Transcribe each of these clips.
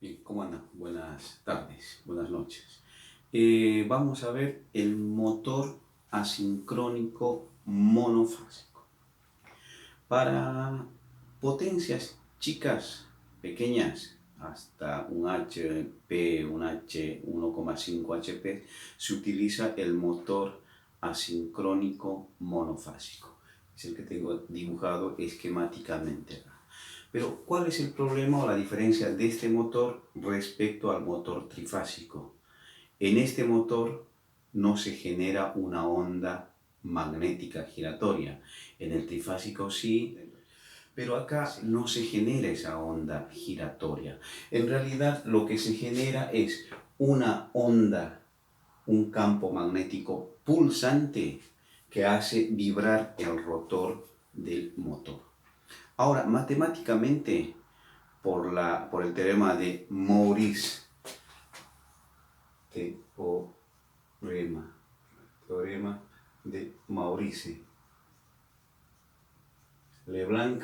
Bien, ¿cómo andan? Buenas tardes, buenas noches. Vamos a ver el motor asincrónico monofásico. Para potencias chicas, pequeñas, hasta un HP, un H 1,5 HP, se utiliza el motor asincrónico monofásico. Es el que tengo dibujado esquemáticamente. Pero, ¿cuál es el problema o la diferencia de este motor respecto al motor trifásico? En este motor no se genera una onda magnética giratoria. En el trifásico sí, pero acá no se genera esa onda giratoria. En realidad lo que se genera es una onda, un campo magnético pulsante que hace vibrar el rotor del motor. Ahora, matemáticamente, por el teorema de Maurice, teorema de Maurice Leblanc,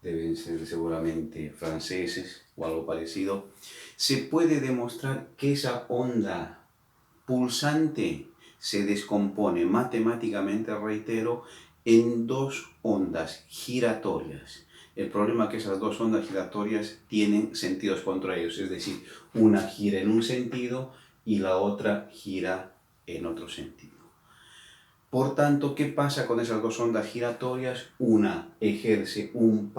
deben ser seguramente franceses o algo parecido, se puede demostrar que esa onda pulsante se descompone matemáticamente, reitero, en dos ondas giratorias. El problema es que esas dos ondas giratorias tienen sentidos contrarios, es decir, una gira en un sentido y la otra gira en otro sentido. Por tanto, ¿qué pasa con esas dos ondas giratorias? Una ejerce un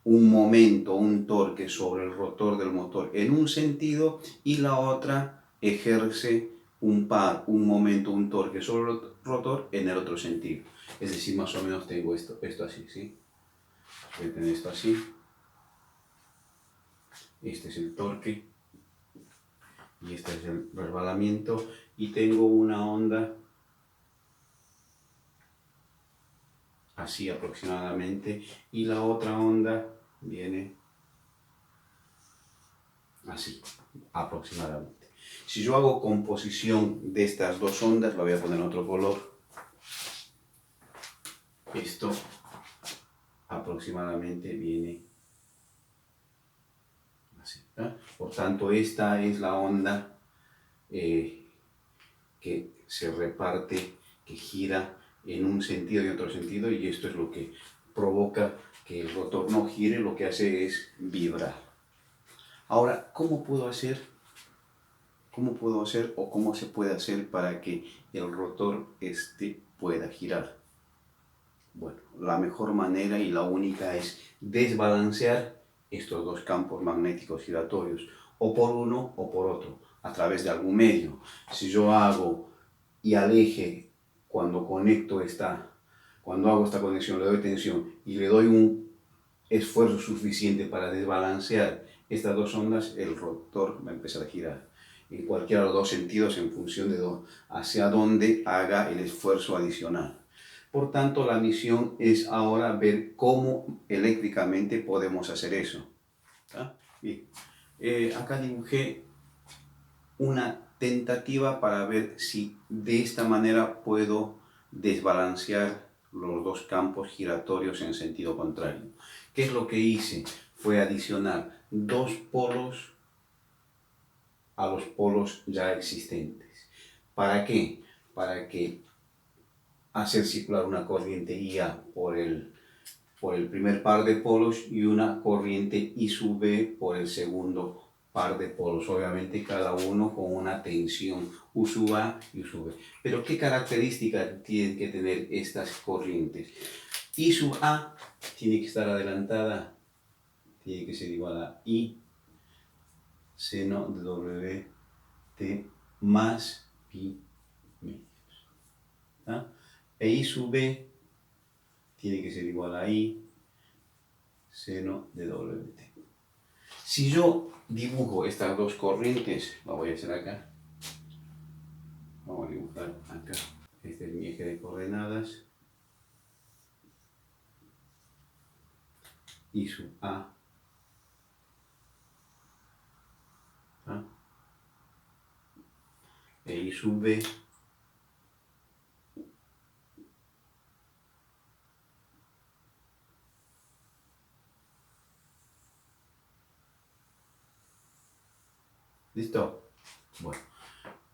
momento, un torque sobre el rotor del motor en un sentido y la otra ejerce un momento, un torque sobre el rotor en el otro sentido. Es decir, más o menos tengo esto así, ¿sí? Voy a tener esto así. Este es el torque y este es el resbalamiento y tengo una onda así aproximadamente y la otra onda viene así aproximadamente. Si yo hago composición de estas dos ondas, la voy a poner en otro color. Esto aproximadamente viene así, ¿eh? Por tanto, esta es la onda que se reparte, que gira en un sentido y en otro sentido, y esto es lo que provoca que el rotor no gire, lo que hace es vibrar. Ahora, ¿cómo puedo hacer o cómo se puede hacer para que el rotor pueda girar? Bueno, la mejor manera y la única es desbalancear estos dos campos magnéticos giratorios, o por uno o por otro, a través de algún medio. Si yo hago y al eje, cuando hago esta conexión, le doy tensión y le doy un esfuerzo suficiente para desbalancear estas dos ondas, el rotor va a empezar a girar en cualquiera de los dos sentidos en función de hacia dónde haga el esfuerzo adicional. Por tanto, la misión es ahora ver cómo eléctricamente podemos hacer eso. ¿Ah? Bien. Acá dibujé una tentativa para ver si de esta manera puedo desbalancear los dos campos giratorios en sentido contrario. ¿Qué es lo que hice? Fue adicionar dos polos a los polos ya existentes. ¿Para qué? Para que hacer circular una corriente IA por el primer par de polos y una corriente I sub B por el segundo par de polos, obviamente cada uno con una tensión U sub A y U sub B. Pero ¿qué características tienen que tener estas corrientes? I sub A tiene que estar adelantada, tiene que ser igual a I seno de WT más pi medios. ¿Ah? E I sub B tiene que ser igual a I seno de WT. Si yo dibujo estas dos corrientes, lo voy a hacer acá. Vamos a dibujar acá. Este es mi eje de coordenadas. I sub A. ¿Ah? E I sub B. ¿Listo? Bueno,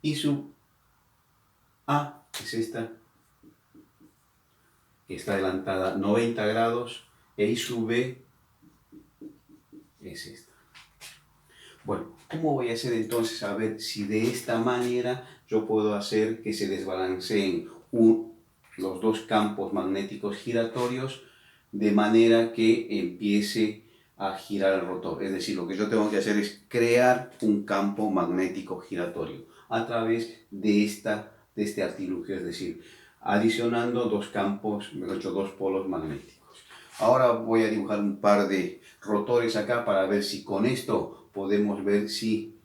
y su A es esta, que está adelantada 90 grados, e I sub B es esta. Bueno, ¿cómo voy a hacer entonces a ver si de esta manera yo puedo hacer que se desbalanceen los dos campos magnéticos giratorios de manera que empiece a girar el rotor? Es decir, lo que yo tengo que hacer es crear un campo magnético giratorio a través de este artilugio, es decir, adicionando dos campos, mejor dicho, dos polos magnéticos. Ahora voy a dibujar un par de rotores acá para ver si con esto podemos ver si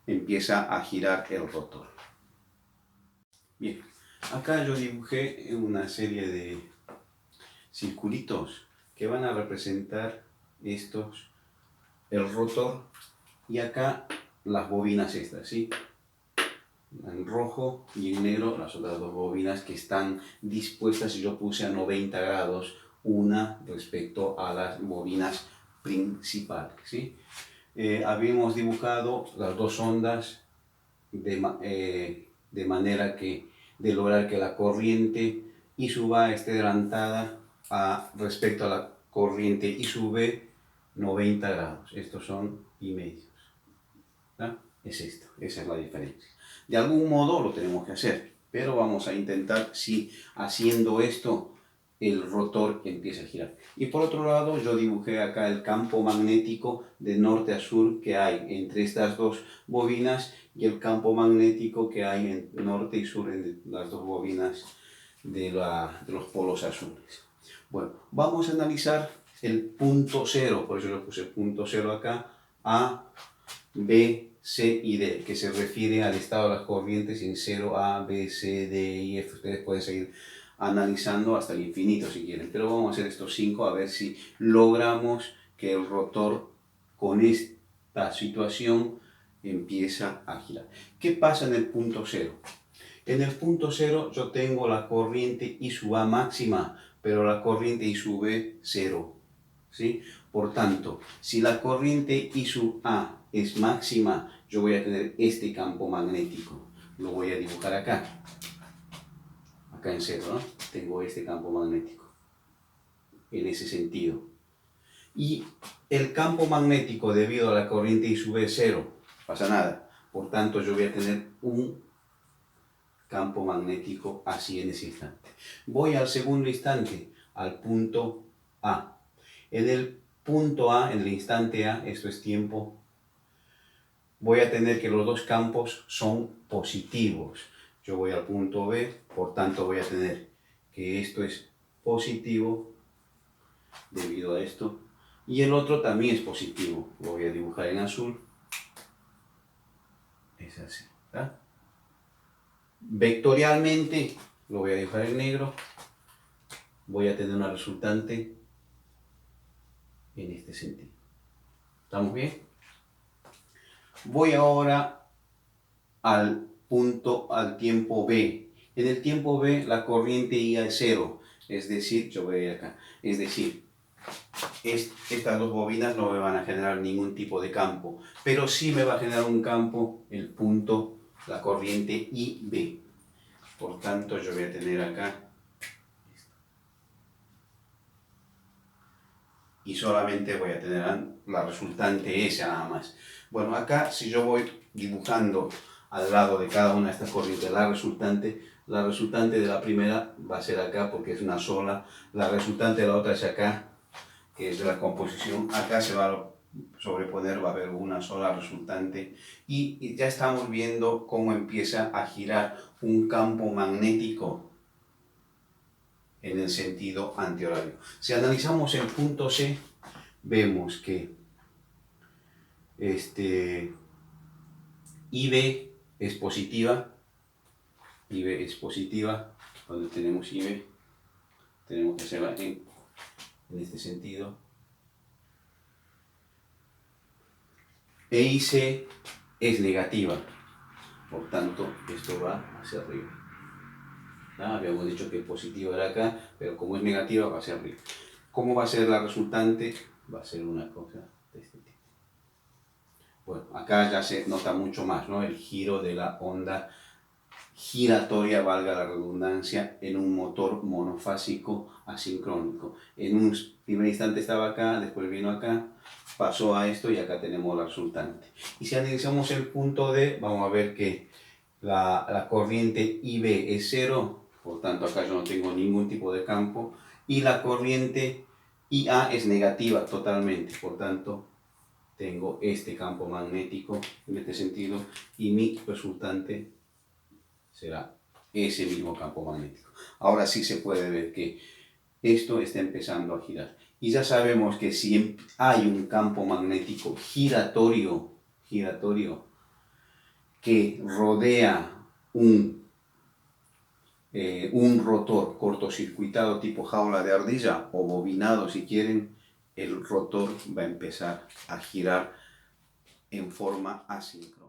empieza a girar el rotor. Bien, acá yo dibujé una serie de circulitos que van a representar el rotor, y acá las bobinas estas, ¿sí? En rojo y en negro las otras dos bobinas que están dispuestas, y yo puse a 90 grados una respecto a las bobinas principales, ¿sí? Habíamos dibujado las dos ondas de manera de lograr que la corriente I sub A esté adelantada respecto a la corriente I sub B 90 grados. Estos son I medios. ¿No? Es esto, esa es la diferencia. De algún modo lo tenemos que hacer, pero vamos a intentar si haciendo esto el rotor empieza a girar. Y por otro lado, yo dibujé acá el campo magnético de norte a sur que hay entre estas dos bobinas, y el campo magnético que hay en norte y sur en las dos bobinas de los polos azules. Bueno, vamos a analizar el punto cero, por eso le puse punto cero acá, A, B, C y D, que se refiere al estado de las corrientes en 0, A, B, C, D y F. Ustedes pueden seguir analizando hasta el infinito si quieren, pero vamos a hacer estos 5 a ver si logramos que el rotor con esta situación empieza a girar. ¿Qué pasa en el punto cero? En el punto cero yo tengo la corriente I sub A máxima, pero la corriente I sub B cero, ¿sí? Por tanto, si la corriente I sub A es máxima, yo voy a tener este campo magnético. Lo voy a dibujar acá. Acá en cero, ¿no? Tengo este campo magnético. En ese sentido. Y el campo magnético debido a la corriente I sub B es cero. Pasa nada. Por tanto, yo voy a tener un campo magnético así en ese instante. Voy al segundo instante, al punto A. En el punto A, en el instante A, esto es tiempo, voy a tener que los dos campos son positivos. Yo voy al punto B, por tanto voy a tener que esto es positivo debido a esto, y el otro también es positivo. Lo voy a dibujar en azul. Es así, ¿verdad? Vectorialmente lo voy a dibujar en negro. Voy a tener una resultante en este sentido. ¿Estamos bien? Voy ahora al tiempo B. En el tiempo B la corriente IA es cero, es decir, yo voy a ir acá, es decir, estas dos bobinas no me van a generar ningún tipo de campo, pero sí me va a generar un campo la corriente IB. Por tanto, yo voy a tener acá y solamente voy a tener la resultante esa nada más. Bueno, acá si yo voy dibujando al lado de cada una de estas corrientes la resultante de la primera va a ser acá porque es una sola, la resultante de la otra es acá, que es de la composición, acá se va a sobreponer, va a haber una sola resultante, y ya estamos viendo cómo empieza a girar un campo magnético en el sentido antihorario. Si analizamos el punto C, vemos que IB es positiva, cuando tenemos IB, tenemos que hacerla en este sentido, e IC es negativa, por tanto esto va hacia arriba. Habíamos dicho que positiva era acá, pero como es negativa va hacia arriba. ¿Cómo va a ser la resultante? Va a ser una cosa de este tipo. Bueno, acá ya se nota mucho más, ¿no? El giro de la onda giratoria, valga la redundancia, en un motor monofásico asincrónico. En un primer instante estaba acá, después vino acá, pasó a esto y acá tenemos la resultante. Y si analizamos el punto D, vamos a ver que la corriente IB es cero, por tanto acá yo no tengo ningún tipo de campo, y la corriente IA es negativa totalmente, por tanto tengo este campo magnético en este sentido y mi resultante será ese mismo campo magnético. Ahora sí se puede ver que esto está empezando a girar. Y ya sabemos que si hay un campo magnético giratorio que rodea un rotor cortocircuitado tipo jaula de ardilla o bobinado si quieren, el rotor va a empezar a girar en forma asíncrona.